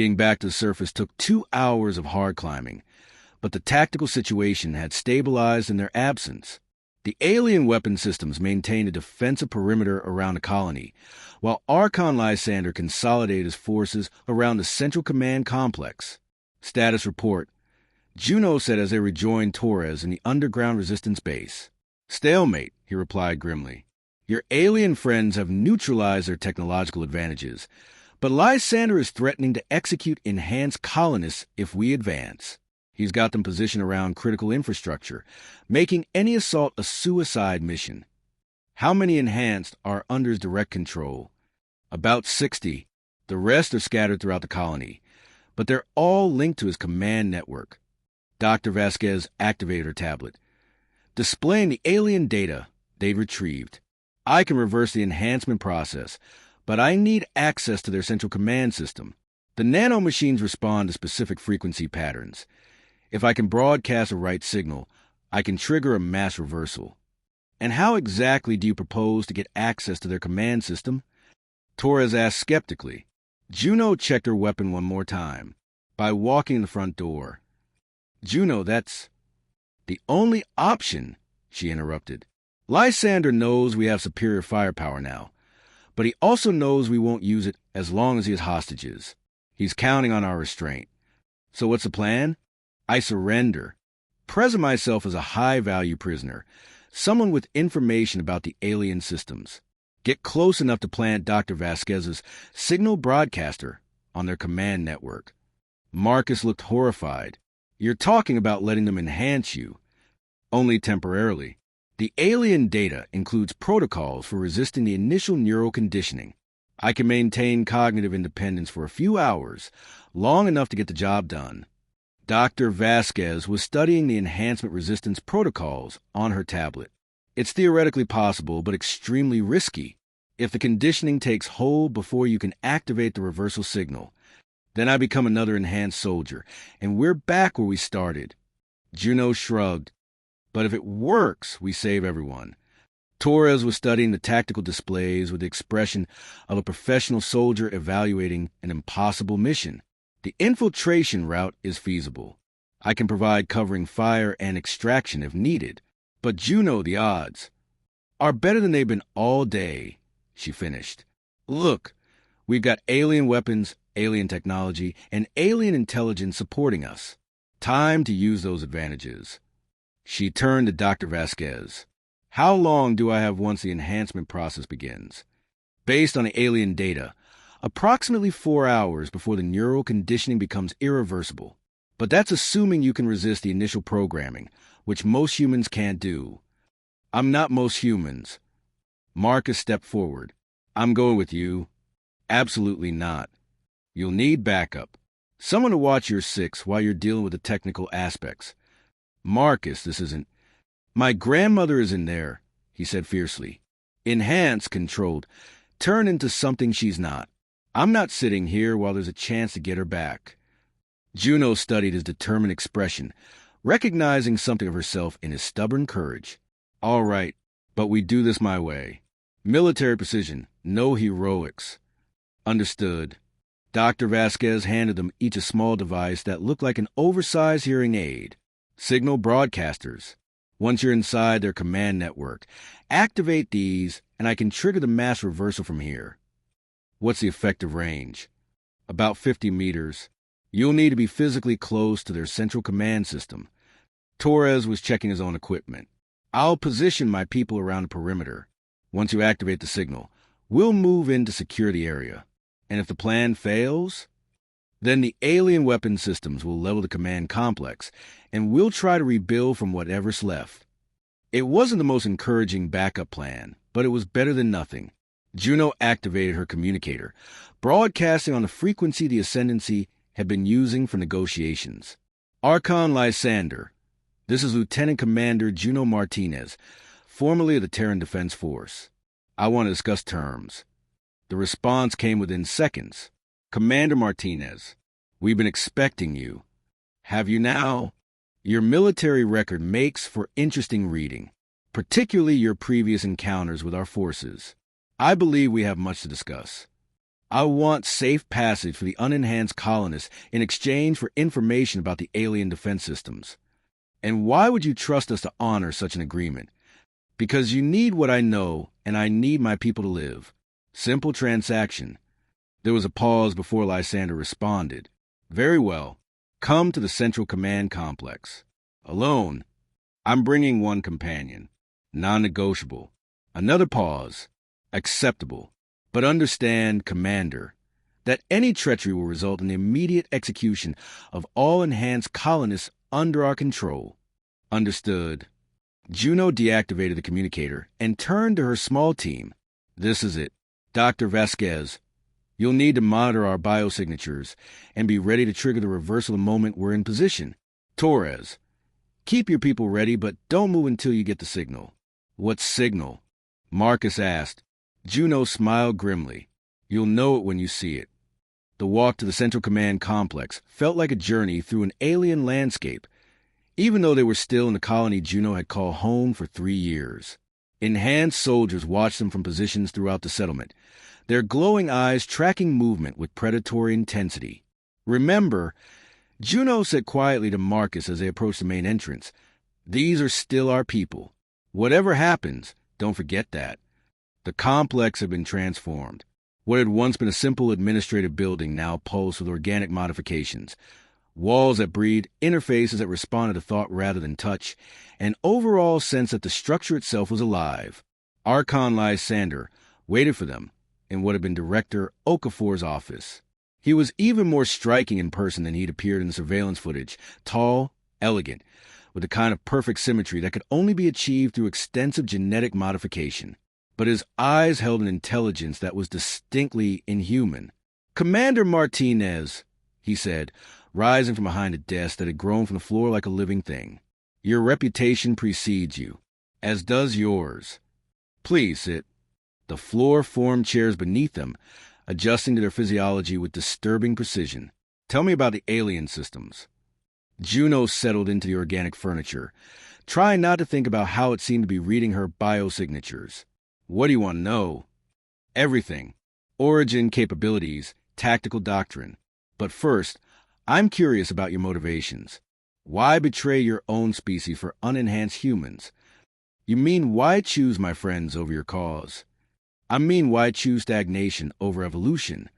Getting back to the surface took 2 hours of hard climbing, but the tactical situation had stabilized in their absence. The alien weapon systems maintained a defensive perimeter around the colony, while Archon Lysander consolidated his forces around the Central Command Complex. Status report. Juno said as they rejoined Torres in the underground resistance base. Stalemate, he replied grimly. Your alien friends have neutralized their technological advantages, but Lysander is threatening to execute enhanced colonists if we advance. He's got them positioned around critical infrastructure, making any assault a suicide mission. How many enhanced are under his direct control? About 60. The rest are scattered throughout the colony, but they're all linked to his command network. Dr. Vasquez activated her tablet, displaying the alien data they'd retrieved. I can reverse the enhancement process, but I need access to their central command system. The nanomachines respond to specific frequency patterns. If I can broadcast a right signal, I can trigger a mass reversal. And how exactly do you propose to get access to their command system? Torres asked skeptically. Juno checked her weapon one more time, by walking in the front door. Juno, that's the only option, she interrupted. Lysander knows we have superior firepower now, but he also knows we won't use it as long as he has hostages. He's counting on our restraint. So what's the plan? I surrender. Present myself as a high-value prisoner, someone with information about the alien systems. Get close enough to plant Dr. Vasquez's signal broadcaster on their command network. Marcus looked horrified. You're talking about letting them enhance you. Only temporarily. The alien data includes protocols for resisting the initial neural conditioning. I can maintain cognitive independence for a few hours, long enough to get the job done. Dr. Vasquez was studying the enhancement resistance protocols on her tablet. It's theoretically possible, but extremely risky. If the conditioning takes hold before you can activate the reversal signal, then I become another enhanced soldier, and we're back where we started. Juno shrugged. But if it works, we save everyone. Torres was studying the tactical displays with the expression of a professional soldier evaluating an impossible mission. The infiltration route is feasible. I can provide covering fire and extraction if needed. But Juno, the odds are better than they've been all day, she finished. Look, we've got alien weapons, alien technology, and alien intelligence supporting us. Time to use those advantages. She turned to Dr. Vasquez. How long do I have once the enhancement process begins? Based on the alien data, approximately 4 hours before the neural conditioning becomes irreversible. But that's assuming you can resist the initial programming, which most humans can't do. I'm not most humans. Marcus stepped forward. I'm going with you. Absolutely not. You'll need backup. Someone to watch your six while you're dealing with the technical aspects. Marcus, this isn't... My grandmother is in there, he said fiercely. Enhance, controlled. Turn into something she's not. I'm not sitting here while there's a chance to get her back. Juno studied his determined expression, recognizing something of herself in his stubborn courage. All right, but we do this my way. Military precision, no heroics. Understood. Dr. Vasquez handed them each a small device that looked like an oversized hearing aid. Signal broadcasters. Once you're inside their command network, activate these, and I can trigger the mass reversal from here. What's the effective range? About 50 meters. You'll need to be physically close to their central command system. Torres was checking his own equipment. I'll position my people around the perimeter. Once you activate the signal, we'll move in to secure the area. And if the plan fails, then the alien weapon systems will level the command complex, and we'll try to rebuild from whatever's left. It wasn't the most encouraging backup plan, but it was better than nothing. Juno activated her communicator, broadcasting on the frequency the Ascendancy had been using for negotiations. Archon Lysander, this is Lieutenant Commander Juno Martinez, formerly of the Terran Defense Force. I want to discuss terms. The response came within seconds. Commander Martinez, we've been expecting you. Have you now? Your military record makes for interesting reading, particularly your previous encounters with our forces. I believe we have much to discuss. I want safe passage for the unenhanced colonists in exchange for information about the alien defense systems. And why would you trust us to honor such an agreement? Because you need what I know, and I need my people to live. Simple transaction. There was a pause before Lysander responded. Very well. Come to the Central Command Complex. Alone. I'm bringing one companion. Non-negotiable. Another pause. Acceptable. But understand, Commander, that any treachery will result in the immediate execution of all enhanced colonists under our control. Understood. Juno deactivated the communicator and turned to her small team. This is it. Dr. Vasquez, you'll need to monitor our biosignatures and be ready to trigger the reversal the moment we're in position. Torres, keep your people ready, but don't move until you get the signal. What signal? Marcus asked. Juno smiled grimly. You'll know it when you see it. The walk to the Central Command Complex felt like a journey through an alien landscape, even though they were still in the colony Juno had called home for 3 years. Enhanced soldiers watched them from positions throughout the settlement, their glowing eyes tracking movement with predatory intensity. Remember, Juno said quietly to Marcus as they approached the main entrance, these are still our people. Whatever happens, don't forget that. The complex had been transformed. What had once been a simple administrative building now pulsed with organic modifications. Walls that breathed, interfaces that responded to thought rather than touch, an overall sense that the structure itself was alive. Archon Lysander waited for them in what had been Director Okafor's office. He was even more striking in person than he'd appeared in the surveillance footage, tall, elegant, with the kind of perfect symmetry that could only be achieved through extensive genetic modification. But his eyes held an intelligence that was distinctly inhuman. Commander Martinez, he said, rising from behind a desk that had grown from the floor like a living thing. Your reputation precedes you, as does yours. Please sit. The floor formed chairs beneath them, adjusting to their physiology with disturbing precision. Tell me about the alien systems. Juno settled into the organic furniture, trying not to think about how it seemed to be reading her biosignatures. What do you want to know? Everything. Origin, capabilities, tactical doctrine. But first, I'm curious about your motivations. Why betray your own species for unenhanced humans? You mean why choose my friends over your cause? I mean why choose stagnation over evolution?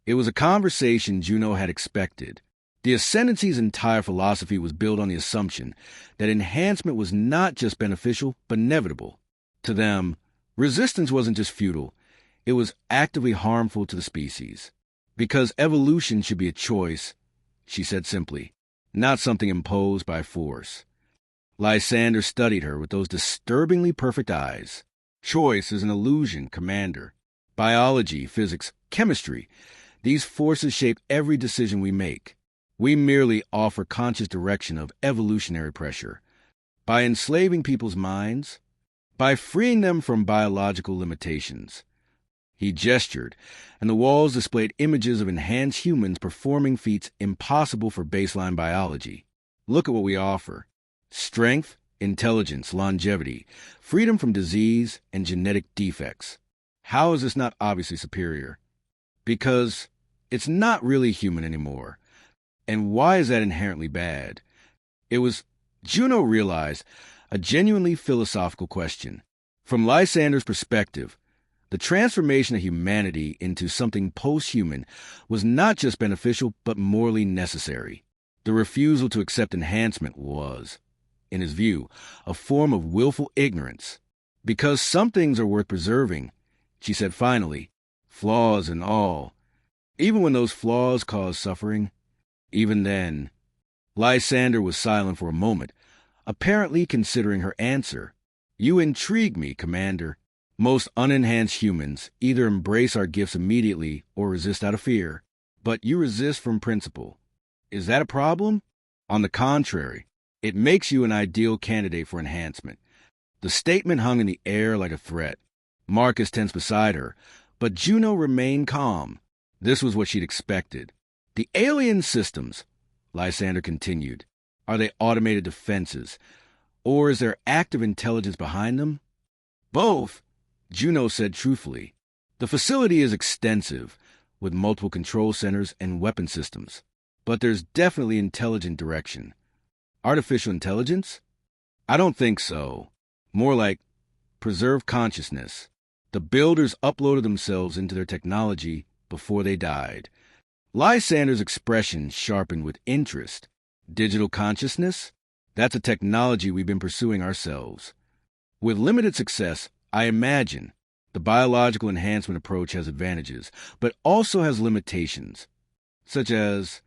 It was a conversation Juno had expected. The Ascendancy's entire philosophy was built on the assumption that enhancement was not just beneficial, but inevitable. To them, resistance wasn't just futile, it was actively harmful to the species. Because evolution should be a choice, she said simply, not something imposed by force. Lysander studied her with those disturbingly perfect eyes. Choice is an illusion, Commander. Biology, physics, chemistry, these forces shape every decision we make. We merely offer conscious direction of evolutionary pressure. By enslaving people's minds, by freeing them from biological limitations. He gestured, and the walls displayed images of enhanced humans performing feats impossible for baseline biology. Look at what we offer. Strength, intelligence, longevity, freedom from disease, and genetic defects. How is this not obviously superior? Because it's not really human anymore. And why is that inherently bad? It was, Juno realized, a genuinely philosophical question. From Lysander's perspective, the transformation of humanity into something post-human was not just beneficial, but morally necessary. The refusal to accept enhancement was, in his view, a form of willful ignorance. Because some things are worth preserving, she said finally, flaws and all. Even when those flaws cause suffering, even then. Lysander was silent for a moment, apparently considering her answer. You intrigue me, Commander. Most unenhanced humans either embrace our gifts immediately or resist out of fear. But you resist from principle. Is that a problem? On the contrary, it makes you an ideal candidate for enhancement. The statement hung in the air like a threat. Marcus tensed beside her, but Juno remained calm. This was what she'd expected. The alien systems, Lysander continued, are they automated defenses, or is there active intelligence behind them? Both, Juno said truthfully. The facility is extensive, with multiple control centers and weapon systems. But there's definitely intelligent direction. Artificial intelligence? I don't think so. More like preserved consciousness. The builders uploaded themselves into their technology before they died. Lysander's expression sharpened with interest. Digital consciousness? That's a technology we've been pursuing ourselves. With limited success, I imagine. The biological enhancement approach has advantages, but also has limitations, such as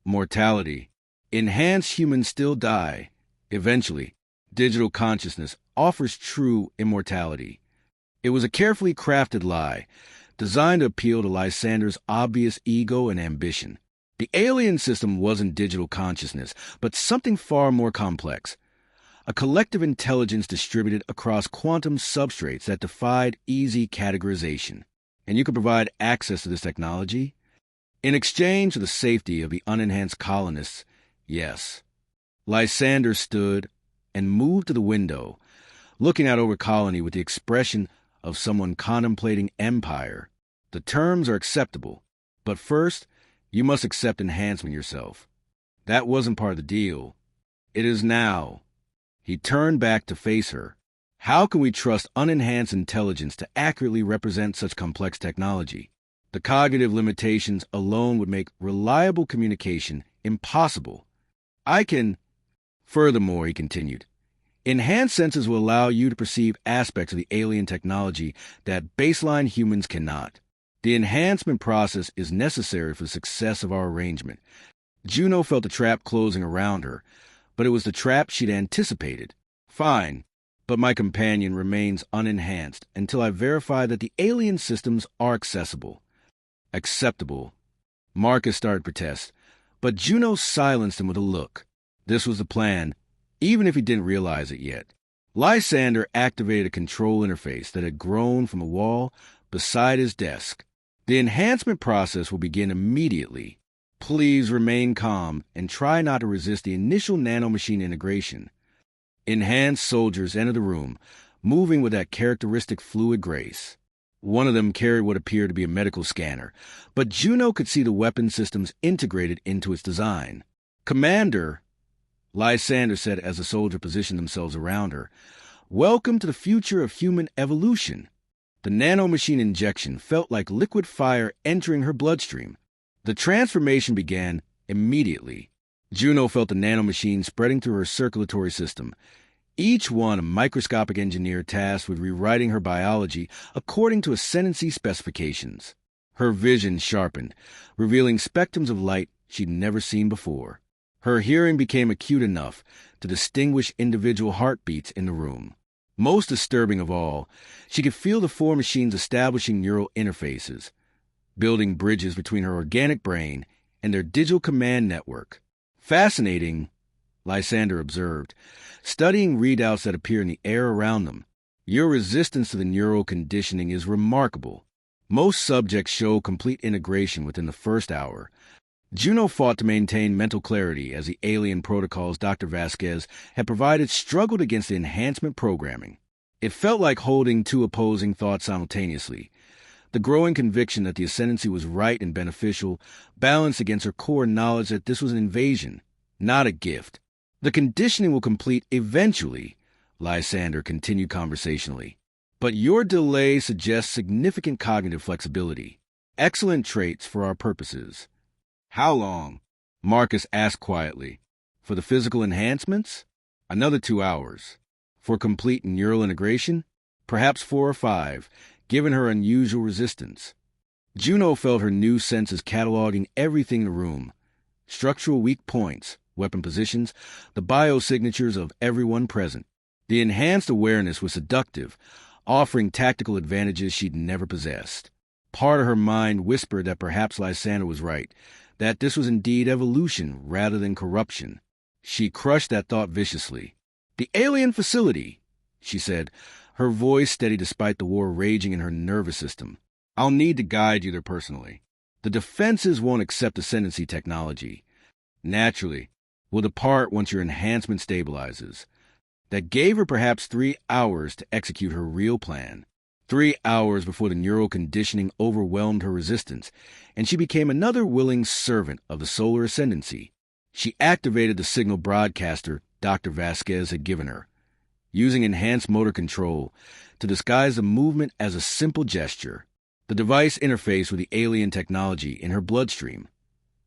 mortality. Enhanced humans still die. Eventually, digital consciousness offers true immortality. It was a carefully crafted lie, designed to appeal to Lysander's obvious ego and ambition. The alien system wasn't digital consciousness, but something far more complex. A collective intelligence distributed across quantum substrates that defied easy categorization. And you could provide access to this technology? In exchange for the safety of the unenhanced colonists, yes. Lysander stood and moved to the window, looking out over colony with the expression of someone contemplating empire. The terms are acceptable, but first, you must accept enhancement yourself. That wasn't part of the deal. It is now. He turned back to face her. How can we trust unenhanced intelligence to accurately represent such complex technology? The cognitive limitations alone would make reliable communication impossible. Furthermore, he continued, enhanced senses will allow you to perceive aspects of the alien technology that baseline humans cannot. The enhancement process is necessary for the success of our arrangement. Juno felt the trap closing around her, but it was the trap she'd anticipated. Fine, but my companion remains unenhanced until I verify that the alien systems are accessible. Acceptable. Marcus started to protest, but Juno silenced him with a look. This was the plan, even if he didn't realize it yet. Lysander activated a control interface that had grown from a wall beside his desk. The enhancement process will begin immediately. Please remain calm and try not to resist the initial nanomachine integration. Enhanced soldiers entered the room, moving with that characteristic fluid grace. One of them carried what appeared to be a medical scanner, but Juno could see the weapon systems integrated into its design. Commander, Lysander said as the soldiers positioned themselves around her, welcome to the future of human evolution. The nanomachine injection felt like liquid fire entering her bloodstream. The transformation began immediately. Juno felt the nanomachine spreading through her circulatory system, each one a microscopic engineer tasked with rewriting her biology according to ascendancy specifications. Her vision sharpened, revealing spectrums of light she'd never seen before. Her hearing became acute enough to distinguish individual heartbeats in the room. Most disturbing of all, she could feel the four machines establishing neural interfaces, building bridges between her organic brain and their digital command network. Fascinating, Lysander observed, studying readouts that appear in the air around them. Your resistance to the neural conditioning is remarkable. Most subjects show complete integration within the first hour. Juno fought to maintain mental clarity as the alien protocols Dr. Vasquez had provided struggled against the enhancement programming. It felt like holding two opposing thoughts simultaneously. The growing conviction that the ascendancy was right and beneficial balanced against her core knowledge that this was an invasion, not a gift. The conditioning will complete eventually, Lysander continued conversationally. But your delay suggests significant cognitive flexibility. Excellent traits for our purposes. How long? Marcus asked quietly. For the physical enhancements? Another 2 hours. For complete neural integration? Perhaps 4 or 5, given her unusual resistance. Juno felt her new senses cataloging everything in the room. Structural weak points, weapon positions, the biosignatures of everyone present. The enhanced awareness was seductive, offering tactical advantages she'd never possessed. Part of her mind whispered that perhaps Lysander was right, that this was indeed evolution rather than corruption. She crushed that thought viciously. The alien facility, she said, her voice steady despite the war raging in her nervous system. I'll need to guide you there personally. The defenses won't accept ascendancy technology. Naturally, will depart once your enhancement stabilizes. That gave her perhaps 3 hours to execute her real plan. 3 hours before the neural conditioning overwhelmed her resistance, and she became another willing servant of the solar ascendancy. She activated the signal broadcaster Dr. Vasquez had given her, using enhanced motor control to disguise the movement as a simple gesture. The device interfaced with the alien technology in her bloodstream,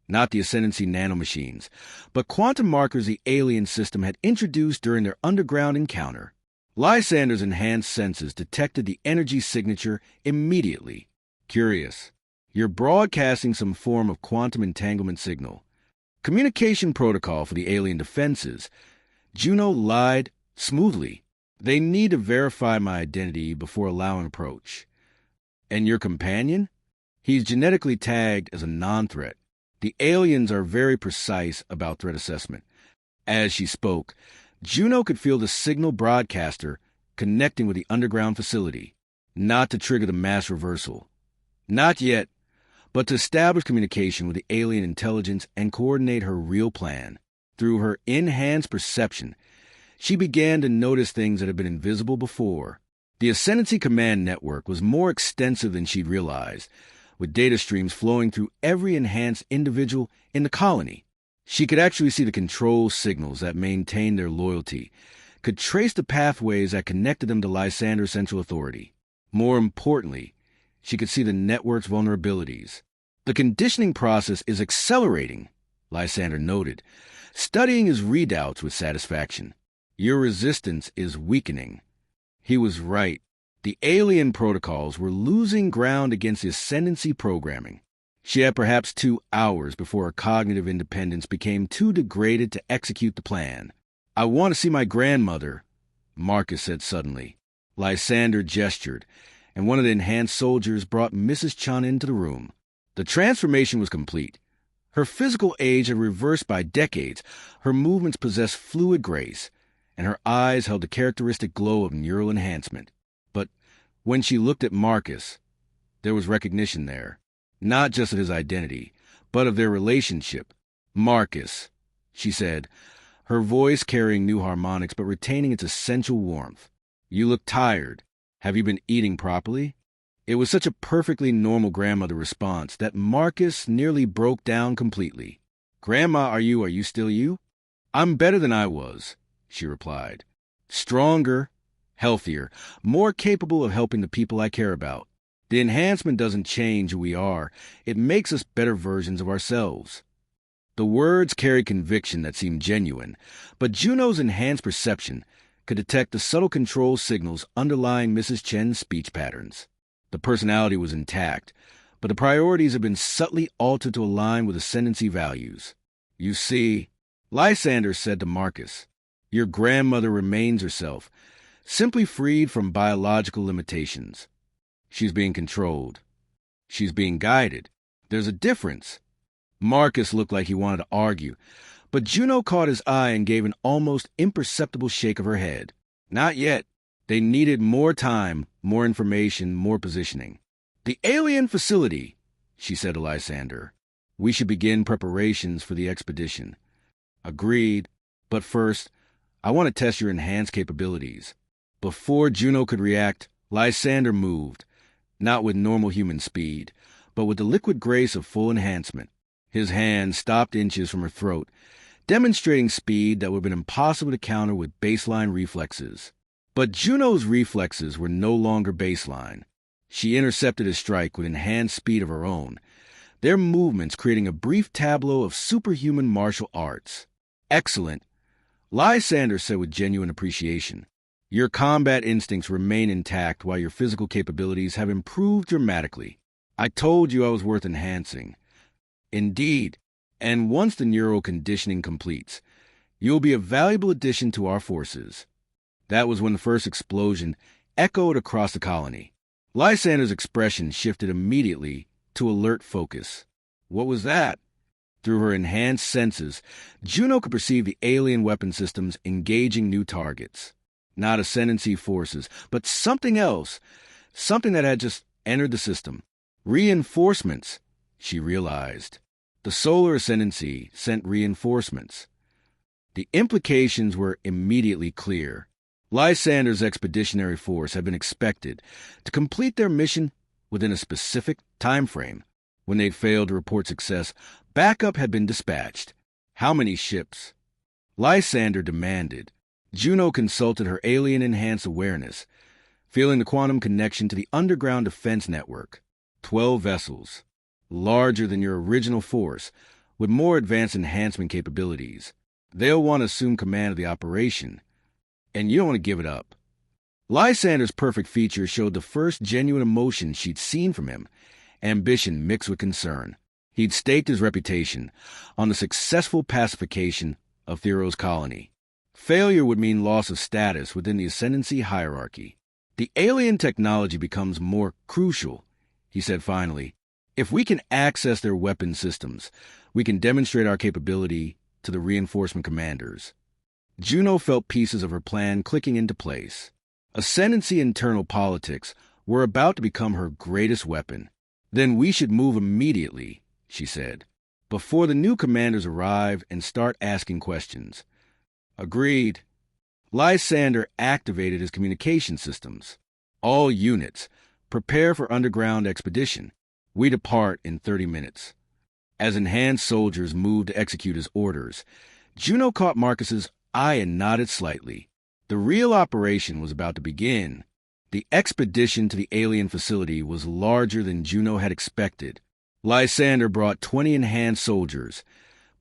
not the Ascendancy nanomachines, but quantum markers the alien system had introduced during their underground encounter. Lysander's enhanced senses detected the energy signature immediately. Curious. You're broadcasting some form of quantum entanglement signal. Communication protocol for the alien defenses. Juno lied smoothly. They need to verify my identity before allowing approach. And your companion? He's genetically tagged as a non-threat. The aliens are very precise about threat assessment. As she spoke, Juno could feel the signal broadcaster connecting with the underground facility, not to trigger the mass reversal. Not yet, but to establish communication with the alien intelligence and coordinate her real plan. Through her enhanced perception, she began to notice things that had been invisible before. The Ascendancy Command Network was more extensive than she'd realized, with data streams flowing through every enhanced individual in the colony. She could actually see the control signals that maintained their loyalty, could trace the pathways that connected them to Lysander's Central Authority. More importantly, she could see the network's vulnerabilities. The conditioning process is accelerating, Lysander noted, studying his readouts with satisfaction. Your resistance is weakening. He was right. The alien protocols were losing ground against the Ascendancy programming. She had perhaps 2 hours before her cognitive independence became too degraded to execute the plan. I want to see my grandmother, Marcus said suddenly. Lysander gestured, and one of the enhanced soldiers brought Mrs. Chun into the room. The transformation was complete. Her physical age had reversed by decades. Her movements possessed fluid grace, and her eyes held the characteristic glow of neural enhancement. But when she looked at Marcus, there was recognition there, not just of his identity, but of their relationship. Marcus, she said, her voice carrying new harmonics but retaining its essential warmth. You look tired. Have you been eating properly? It was such a perfectly normal grandmother response that Marcus nearly broke down completely. Grandma, are you still you? I'm better than I was, she replied. Stronger, healthier, more capable of helping the people I care about. The enhancement doesn't change who we are. It makes us better versions of ourselves. The words carried conviction that seemed genuine, but Juno's enhanced perception could detect the subtle control signals underlying Mrs. Chen's speech patterns. The personality was intact, but the priorities had been subtly altered to align with Ascendancy values. You see, Lysander said to Marcus, your grandmother remains herself, simply freed from biological limitations. She's being controlled. She's being guided. There's a difference. Marcus looked like he wanted to argue, but Juno caught his eye and gave an almost imperceptible shake of her head. Not yet. They needed more time, more information, more positioning. The alien facility, she said to Lysander. We should begin preparations for the expedition. Agreed, but first, I want to test your enhanced capabilities. Before Juno could react, Lysander moved, not with normal human speed, but with the liquid grace of full enhancement. His hand stopped inches from her throat, demonstrating speed that would have been impossible to counter with baseline reflexes. But Juno's reflexes were no longer baseline. She intercepted his strike with enhanced speed of her own, their movements creating a brief tableau of superhuman martial arts. Excellent, Lysander said with genuine appreciation. Your combat instincts remain intact while your physical capabilities have improved dramatically. I told you I was worth enhancing. Indeed, and once the neural conditioning completes, you'll be a valuable addition to our forces. That was when the first explosion echoed across the colony. Lysander's expression shifted immediately to alert focus. What was that? Through her enhanced senses, Juno could perceive the alien weapon systems engaging new targets. Not Ascendancy forces, but something else. Something that had just entered the system. Reinforcements, she realized. The Solar Ascendancy sent reinforcements. The implications were immediately clear. Lysander's expeditionary force had been expected to complete their mission within a specific time frame. When they'd failed to report success, backup had been dispatched. How many ships? Lysander demanded. Juno consulted her alien-enhanced awareness, feeling the quantum connection to the underground defense network. 12 vessels, larger than your original force, with more advanced enhancement capabilities. They'll want to assume command of the operation, and you don't want to give it up. Lysander's perfect features showed the first genuine emotion she'd seen from him, ambition mixed with concern. He'd staked his reputation on the successful pacification of Theros' colony. Failure would mean loss of status within the ascendancy hierarchy. The alien technology becomes more crucial, he said finally. If we can access their weapon systems, we can demonstrate our capability to the reinforcement commanders. Juno felt pieces of her plan clicking into place. Ascendancy internal politics were about to become her greatest weapon. Then we should move immediately, she said, before the new commanders arrive and start asking questions. Agreed. Lysander activated his communication systems. All units, prepare for underground expedition. We depart in 30 minutes. As enhanced soldiers moved to execute his orders, Juno caught Marcus's eye and nodded slightly. The real operation was about to begin. The expedition to the alien facility was larger than Juno had expected. Lysander brought 20 enhanced soldiers,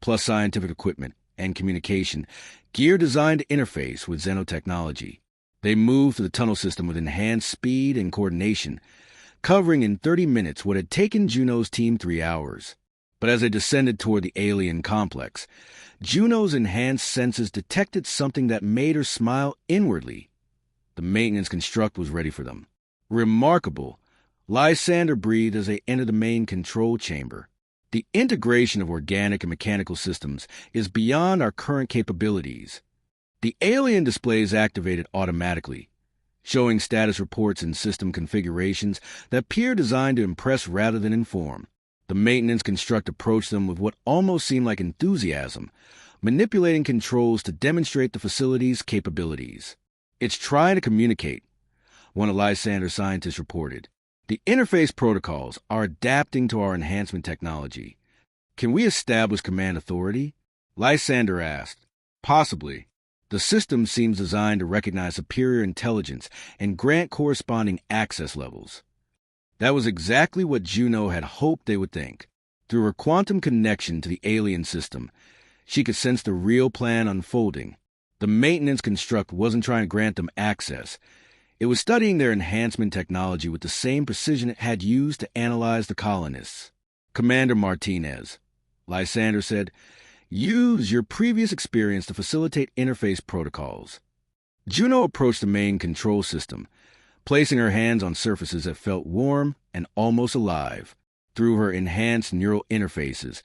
plus scientific equipment and communication, gear designed to interface with xenotechnology. They moved through the tunnel system with enhanced speed and coordination, covering in 30 minutes what had taken Juno's team 3 hours. But as they descended toward the alien complex, Juno's enhanced senses detected something that made her smile inwardly. The maintenance construct was ready for them. Remarkable. Lysander breathed as they entered the main control chamber. The integration of organic and mechanical systems is beyond our current capabilities. The alien displays activated automatically, showing status reports and system configurations that appear designed to impress rather than inform. The maintenance construct approached them with what almost seemed like enthusiasm, manipulating controls to demonstrate the facility's capabilities. It's trying to communicate, one of Lysander's scientists reported. The interface protocols are adapting to our enhancement technology. Can we establish command authority? Lysander asked. Possibly. The system seems designed to recognize superior intelligence and grant corresponding access levels. That was exactly what Juno had hoped they would think. Through her quantum connection to the alien system, she could sense the real plan unfolding. The maintenance construct wasn't trying to grant them access. It was studying their enhancement technology with the same precision it had used to analyze the colonists. Commander Martinez, Lysander said, use your previous experience to facilitate interface protocols. Juno approached the main control system, placing her hands on surfaces that felt warm and almost alive. Through her enhanced neural interfaces,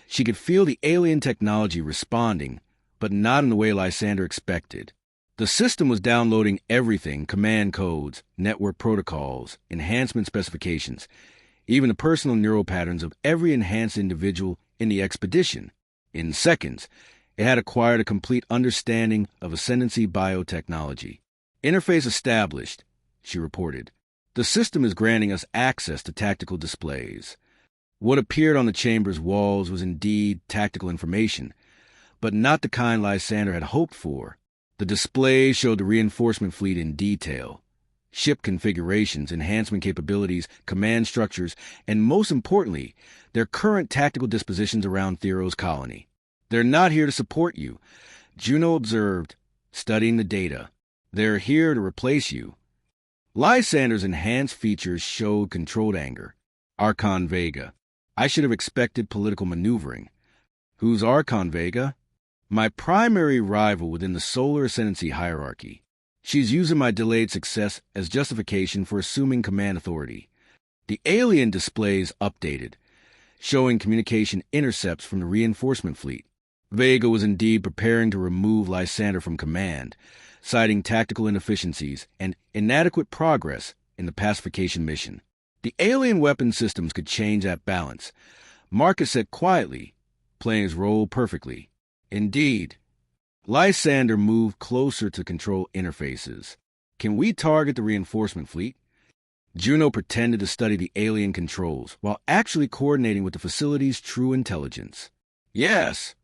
she could feel the alien technology responding, but not in the way Lysander expected. The system was downloading everything: command codes, network protocols, enhancement specifications, even the personal neural patterns of every enhanced individual in the expedition. In seconds, it had acquired a complete understanding of ascendancy biotechnology. Interface established, she reported. The system is granting us access to tactical displays. What appeared on the chamber's walls was indeed tactical information, but not the kind Lysander had hoped for. The display showed the reinforcement fleet in detail. Ship configurations, enhancement capabilities, command structures, and most importantly, their current tactical dispositions around Theros' colony. They're not here to support you, Juno observed, studying the data. They're here to replace you. Lysander's enhanced features showed controlled anger. Archon Vega. I should have expected political maneuvering. Who's Archon Vega? My primary rival within the solar ascendancy hierarchy. She's using my delayed success as justification for assuming command authority. The alien displays updated, showing communication intercepts from the reinforcement fleet. Vega was indeed preparing to remove Lysander from command, citing tactical inefficiencies and inadequate progress in the pacification mission. The alien weapon systems could change that balance, Marcus said quietly, playing his role perfectly. Indeed. Lysander moved closer to control interfaces. Can we target the reinforcement fleet? Juno pretended to study the alien controls while actually coordinating with the facility's true intelligence. Yes,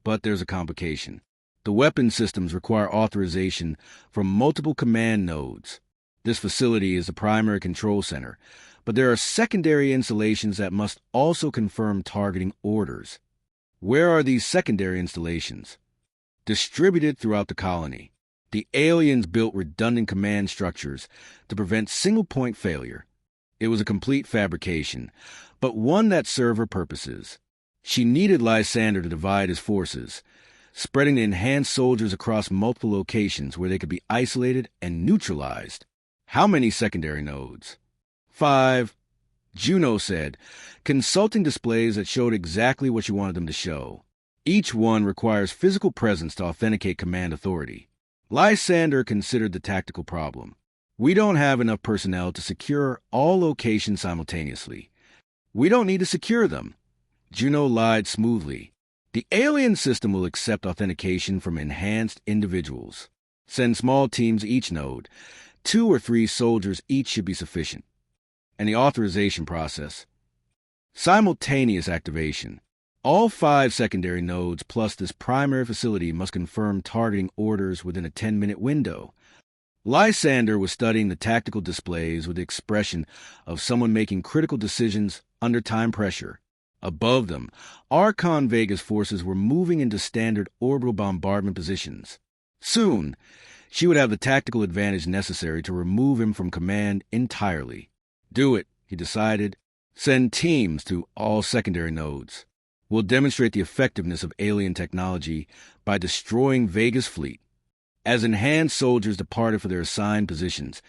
but there's a complication. The weapon systems require authorization from multiple command nodes. This facility is the primary control center, but there are secondary installations that must also confirm targeting orders. Where are these secondary installations? Distributed throughout the colony. The aliens built redundant command structures to prevent single-point failure. It was a complete fabrication, but one that served her purposes. She needed Lysander to divide his forces, spreading the enhanced soldiers across multiple locations where they could be isolated and neutralized. How many secondary nodes? 5. Juno said, consulting displays that showed exactly what she wanted them to show. Each one requires physical presence to authenticate command authority. Lysander considered the tactical problem. We don't have enough personnel to secure all locations simultaneously. We don't need to secure them. Juno lied smoothly. The alien system will accept authentication from enhanced individuals. Send small teams each node. 2 or 3 soldiers each should be sufficient. And the authorization process. Simultaneous activation. All 5 secondary nodes plus this primary facility must confirm targeting orders within a 10-minute window. Lysander was studying the tactical displays with the expression of someone making critical decisions under time pressure. Above them, Archon Vega's forces were moving into standard orbital bombardment positions. Soon, she would have the tactical advantage necessary to remove him from command entirely. Do it, he decided. Send teams to all secondary nodes. We'll demonstrate the effectiveness of alien technology by destroying Vega's fleet. As enhanced soldiers departed for their assigned positions,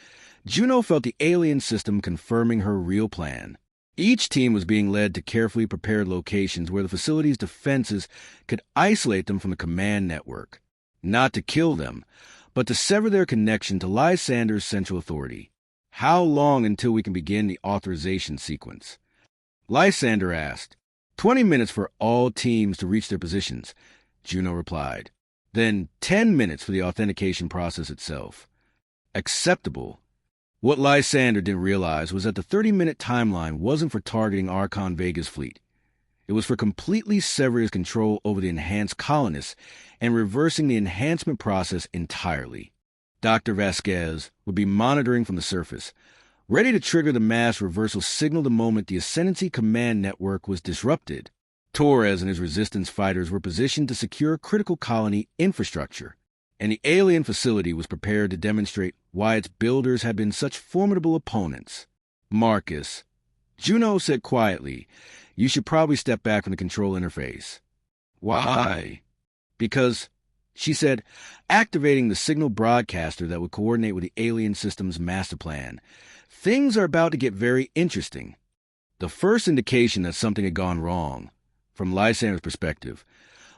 Juno felt the alien system confirming her real plan. Each team was being led to carefully prepared locations where the facility's defenses could isolate them from the command network. Not to kill them, but to sever their connection to Lysander's central authority. How long until we can begin the authorization sequence? Lysander asked. 20 minutes for all teams to reach their positions, Juno replied. Then 10 minutes for the authentication process itself. Acceptable. What Lysander didn't realize was that the 30-minute timeline wasn't for targeting Archon Vega's fleet. It was for completely severing his control over the enhanced colonists and reversing the enhancement process entirely. Dr. Vasquez would be monitoring from the surface, ready to trigger the mass reversal signal the moment the Ascendancy command network was disrupted. Torres and his resistance fighters were positioned to secure critical colony infrastructure, and the alien facility was prepared to demonstrate why its builders had been such formidable opponents. Marcus, Juno said quietly, you should probably step back from the control interface. Why? Because, she said, activating the signal broadcaster that would coordinate with the alien system's master plan. Things are about to get very interesting. The first indication that something had gone wrong, from Lysander's perspective,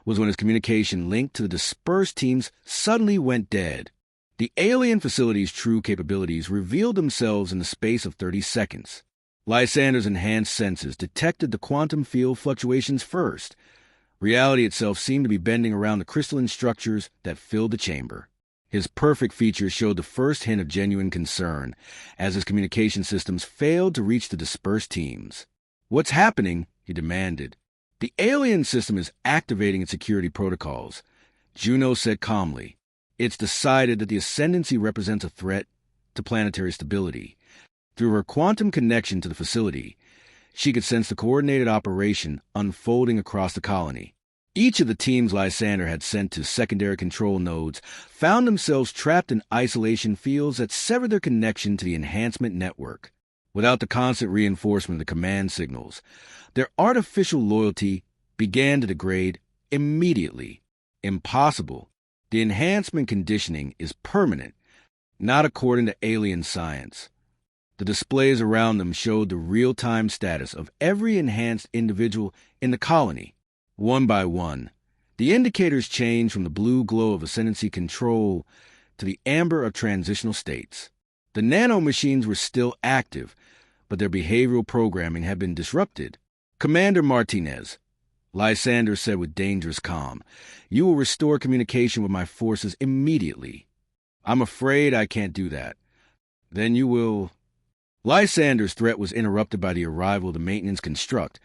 was when his communication linked to the dispersed teams suddenly went dead. The alien facility's true capabilities revealed themselves in the space of 30 seconds. Lysander's enhanced senses detected the quantum field fluctuations first. Reality itself seemed to be bending around the crystalline structures that filled the chamber. His perfect features showed the first hint of genuine concern as his communication systems failed to reach the dispersed teams. What's happening? He demanded. The alien system is activating its security protocols, Juno said calmly. It's decided that the Ascendancy represents a threat to planetary stability. Through her quantum connection to the facility, she could sense the coordinated operation unfolding across the colony. Each of the teams Lysander had sent to secondary control nodes found themselves trapped in isolation fields that severed their connection to the enhancement network. Without the constant reinforcement of the command signals, their artificial loyalty began to degrade immediately. Impossible. The enhancement conditioning is permanent, not according to alien science. The displays around them showed the real-time status of every enhanced individual in the colony. One by one, the indicators changed from the blue glow of ascendancy control to the amber of transitional states. The nanomachines were still active, but their behavioral programming had been disrupted. Commander Martinez, Lysander said with dangerous calm. "You will restore communication with my forces immediately." "I'm afraid I can't do that." "Then you will—" Lysander's threat was interrupted by the arrival of the maintenance construct,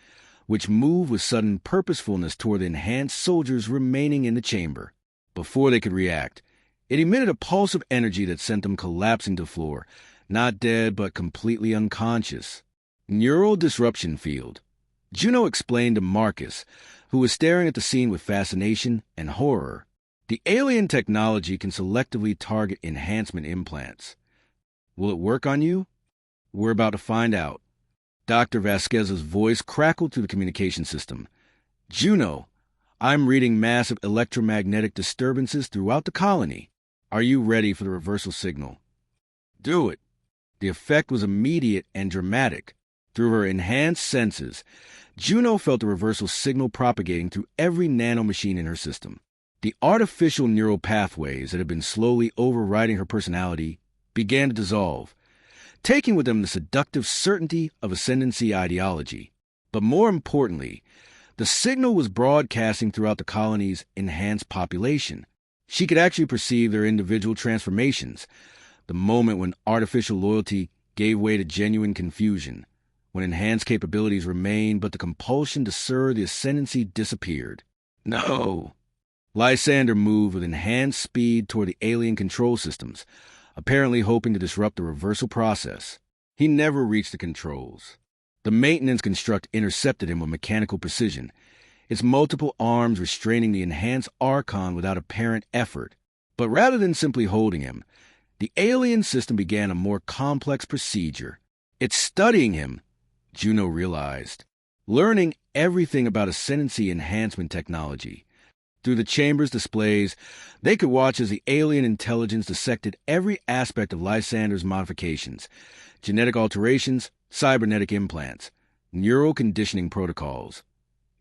which moved with sudden purposefulness toward the enhanced soldiers remaining in the chamber. Before they could react, it emitted a pulse of energy that sent them collapsing to the floor, not dead but completely unconscious. Neural disruption field. Juno explained to Marcus, who was staring at the scene with fascination and horror. The alien technology can selectively target enhancement implants. Will it work on you? We're about to find out. Dr. Vasquez's voice crackled through the communication system. "Juno, I'm reading massive electromagnetic disturbances throughout the colony. Are you ready for the reversal signal?" "Do it." The effect was immediate and dramatic. Through her enhanced senses, Juno felt the reversal signal propagating through every nanomachine in her system. The artificial neural pathways that had been slowly overriding her personality began to dissolve, taking with them the seductive certainty of ascendancy ideology. But more importantly, the signal was broadcasting throughout the colony's enhanced population. She could actually perceive their individual transformations, the moment when artificial loyalty gave way to genuine confusion, when enhanced capabilities remained but the compulsion to serve the ascendancy disappeared. "No!" Lysander moved with enhanced speed toward the alien control systems, apparently hoping to disrupt the reversal process. He never reached the controls. The maintenance construct intercepted him with mechanical precision, its multiple arms restraining the enhanced Archon without apparent effort. But rather than simply holding him, the alien system began a more complex procedure. "It's studying him," Juno realized, learning everything about ascendancy enhancement technology. Through the chamber's displays, they could watch as the alien intelligence dissected every aspect of Lysander's modifications: genetic alterations, cybernetic implants, neural conditioning protocols,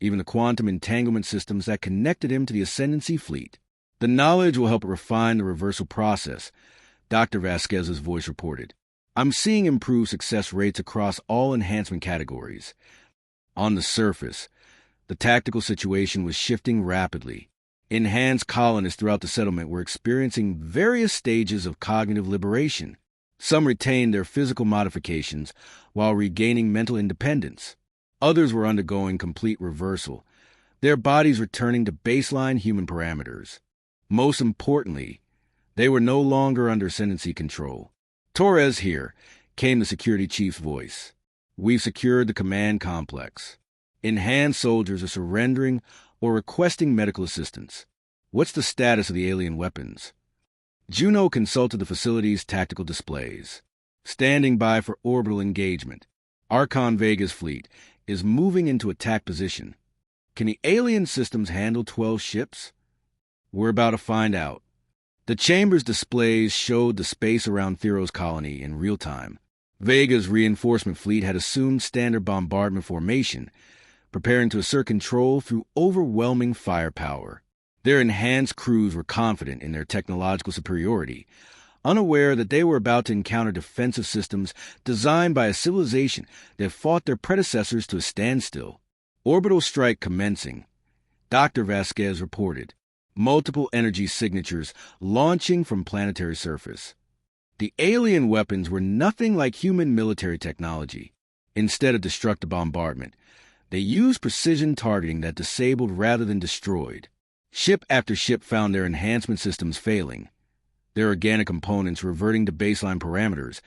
even the quantum entanglement systems that connected him to the Ascendancy fleet. "The knowledge will help refine the reversal process," Dr. Vasquez's voice reported. "I'm seeing improved success rates across all enhancement categories." On the surface, the tactical situation was shifting rapidly. Enhanced colonists throughout the settlement were experiencing various stages of cognitive liberation. Some retained their physical modifications while regaining mental independence. Others were undergoing complete reversal, their bodies returning to baseline human parameters. Most importantly, they were no longer under ascendancy control. "Torres here," came the security chief's voice. "We've secured the command complex. Enhanced soldiers are surrendering or requesting medical assistance. What's the status of the alien weapons?" Juno consulted the facility's tactical displays. "Standing by for orbital engagement. Archon Vega's fleet is moving into attack position. Can the alien systems handle 12 ships? We're about to find out." The chamber's displays showed the space around Thero's colony in real time. Vega's reinforcement fleet had assumed standard bombardment formation, preparing to assert control through overwhelming firepower. Their enhanced crews were confident in their technological superiority, unaware that they were about to encounter defensive systems designed by a civilization that fought their predecessors to a standstill. "Orbital strike commencing," Dr. Vasquez reported. Multiple energy signatures launching from planetary surface. The alien weapons were nothing like human military technology. Instead of destructive bombardment, they used precision targeting that disabled rather than destroyed. Ship after ship found their enhancement systems failing, their organic components reverting to baseline parameters,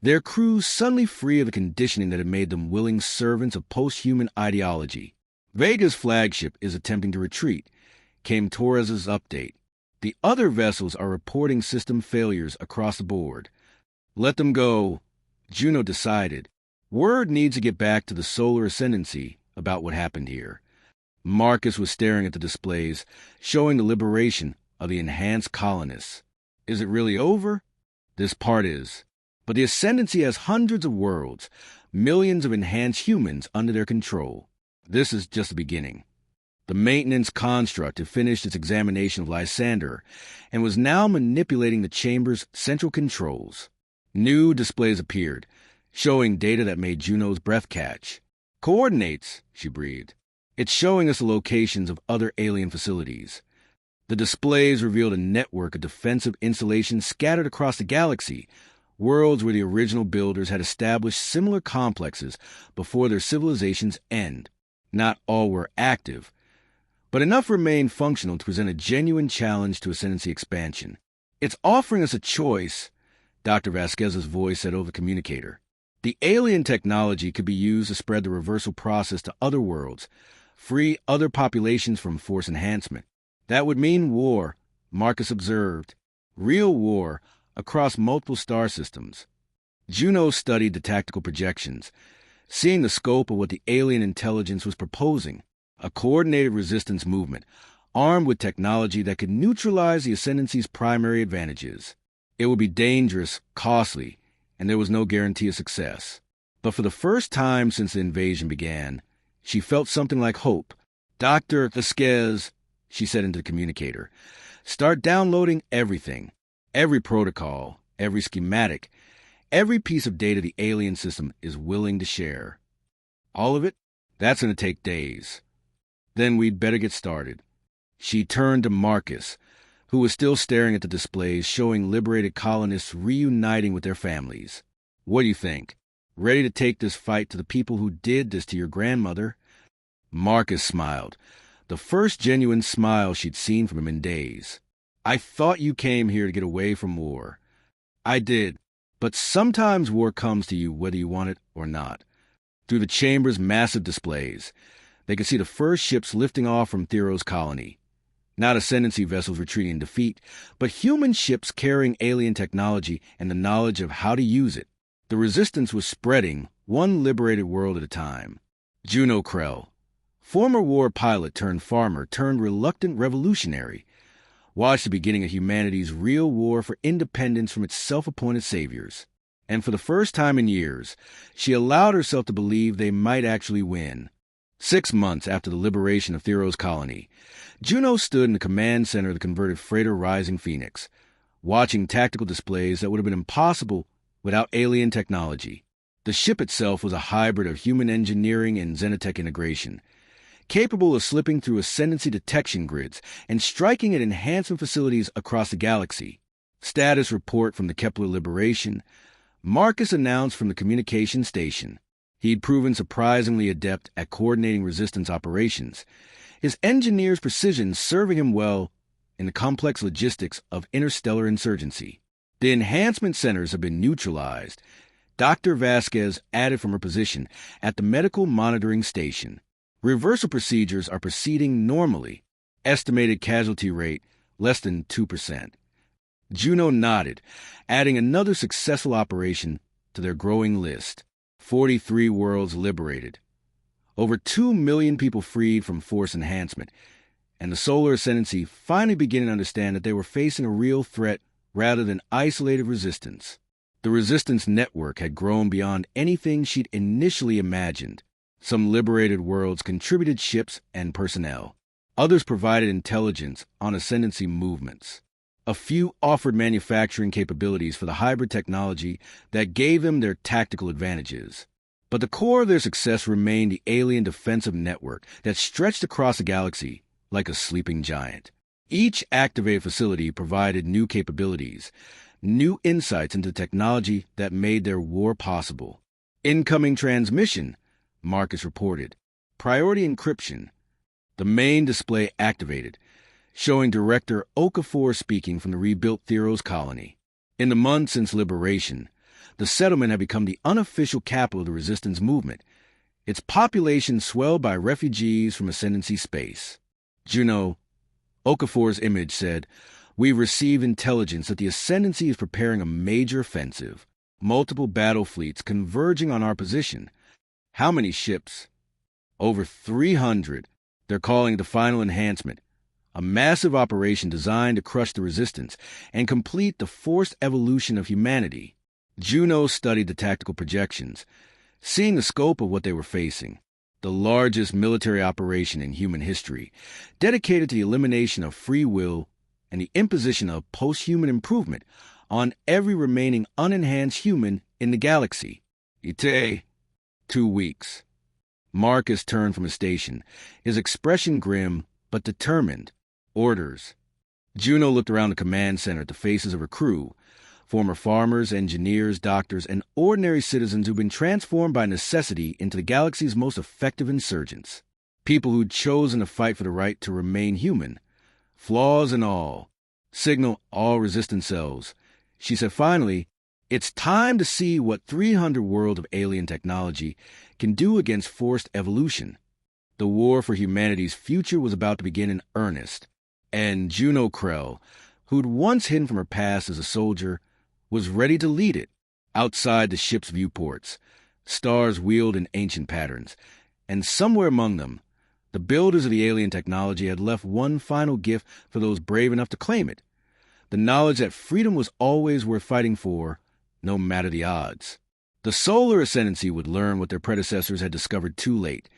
their crews suddenly free of the conditioning that had made them willing servants of post-human ideology. "Vega's flagship is attempting to retreat," came Torres's update. "The other vessels are reporting system failures across the board." "Let them go," Juno decided. "Word needs to get back to the Solar Ascendancy about what happened here." Marcus was staring at the displays, showing the liberation of the enhanced colonists. "Is it really over?" "This part is. But the Ascendancy has hundreds of worlds, millions of enhanced humans under their control. This is just the beginning." The maintenance construct had finished its examination of Lysander and was now manipulating the chamber's central controls. New displays appeared, showing data that made Juno's breath catch. "Coordinates," she breathed. It's showing us the locations of other alien facilities. The displays revealed a network of defensive installations scattered across the galaxy, worlds where the original builders had established similar complexes before their civilization's end. Not all were active, but enough remained functional to present a genuine challenge to ascendancy expansion. It's offering us a choice, Dr. Vasquez's voice said over the communicator. The alien technology could be used to spread the reversal process to other worlds, free other populations from force enhancement. That would mean war, Marcus observed. Real war across multiple star systems. Juno studied the tactical projections, seeing the scope of what the alien intelligence was proposing. A coordinated resistance movement, armed with technology that could neutralize the Ascendancy's primary advantages. It would be dangerous, costly, and there was no guarantee of success. But for the first time since the invasion began, she felt something like hope. Dr. Vasquez, she said into the communicator, start downloading everything. Every protocol, every schematic, every piece of data the alien system is willing to share. All of it? That's going to take days. Then we'd better get started. She turned to Marcus, who was still staring at the displays showing liberated colonists reuniting with their families. What do you think? Ready to take this fight to the people who did this to your grandmother? Marcus smiled, the first genuine smile she'd seen from him in days. I thought you came here to get away from war. I did, but sometimes war comes to you whether you want it or not. Through the chamber's massive displays, they could see the first ships lifting off from Thero's colony. Not Ascendancy vessels retreating in defeat, but human ships carrying alien technology and the knowledge of how to use it. The resistance was spreading, one liberated world at a time. Juno Krell, former war pilot turned farmer turned reluctant revolutionary, watched the beginning of humanity's real war for independence from its self-appointed saviors. And for the first time in years, she allowed herself to believe they might actually win. 6 months after the liberation of Thero's colony, Juno stood in the command center of the converted freighter Rising Phoenix, watching tactical displays that would have been impossible without alien technology. The ship itself was a hybrid of human engineering and xenotech integration, capable of slipping through Ascendancy detection grids and striking at enhancement facilities across the galaxy. Status report from the Kepler Liberation, Marcus announced from the communication station. He'd proven surprisingly adept at coordinating resistance operations, his engineer's precision serving him well in the complex logistics of interstellar insurgency. The enhancement centers have been neutralized. Dr. Vasquez added from her position at the medical monitoring station. Reversal procedures are proceeding normally. Estimated casualty rate less than 2%. Juno nodded, adding another successful operation to their growing list. 43 worlds liberated. Over 2 million people freed from force enhancement, and the Solar Ascendancy finally beginning to understand that they were facing a real threat rather than isolated resistance. The resistance network had grown beyond anything she'd initially imagined. Some liberated worlds contributed ships and personnel. Others provided intelligence on Ascendancy movements. A few offered manufacturing capabilities for the hybrid technology that gave them their tactical advantages. But the core of their success remained the alien defensive network that stretched across the galaxy like a sleeping giant. Each activated facility provided new capabilities, new insights into technology that made their war possible. Incoming transmission, Marcus reported. Priority encryption. The main display activated, showing Director Okafor speaking from the rebuilt Thero's colony. In the months since liberation, the settlement had become the unofficial capital of the resistance movement, its population swelled by refugees from Ascendancy space. Juno, Okafor's image said, "We've received intelligence that the Ascendancy is preparing a major offensive. Multiple battle fleets converging on our position. How many ships? Over 300. They're calling it the final enhancement. A massive operation designed to crush the resistance and complete the forced evolution of humanity." Juno studied the tactical projections, seeing the scope of what they were facing. The largest military operation in human history, dedicated to the elimination of free will and the imposition of post-human improvement on every remaining unenhanced human in the galaxy. Ite, 2 weeks. Marcus turned from his station, his expression grim but determined. Orders. Juno looked around the command center at the faces of her crew, former farmers, engineers, doctors, and ordinary citizens who'd been transformed by necessity into the galaxy's most effective insurgents. People who'd chosen to fight for the right to remain human, flaws and all. Signal all resistant cells. She said finally, "It's time to see what 300 world of alien technology can do against forced evolution." The war for humanity's future was about to begin in earnest, and Juno Krell, who'd once hidden from her past as a soldier, was ready to lead it. Outside the ship's viewports, stars wheeled in ancient patterns, and somewhere among them, the builders of the alien technology had left one final gift for those brave enough to claim it: the knowledge that freedom was always worth fighting for, no matter the odds. The Solar Ascendancy would learn what their predecessors had discovered too late,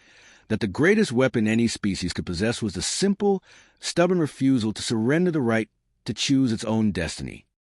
that the greatest weapon any species could possess was the simple, stubborn refusal to surrender the right to choose its own destiny.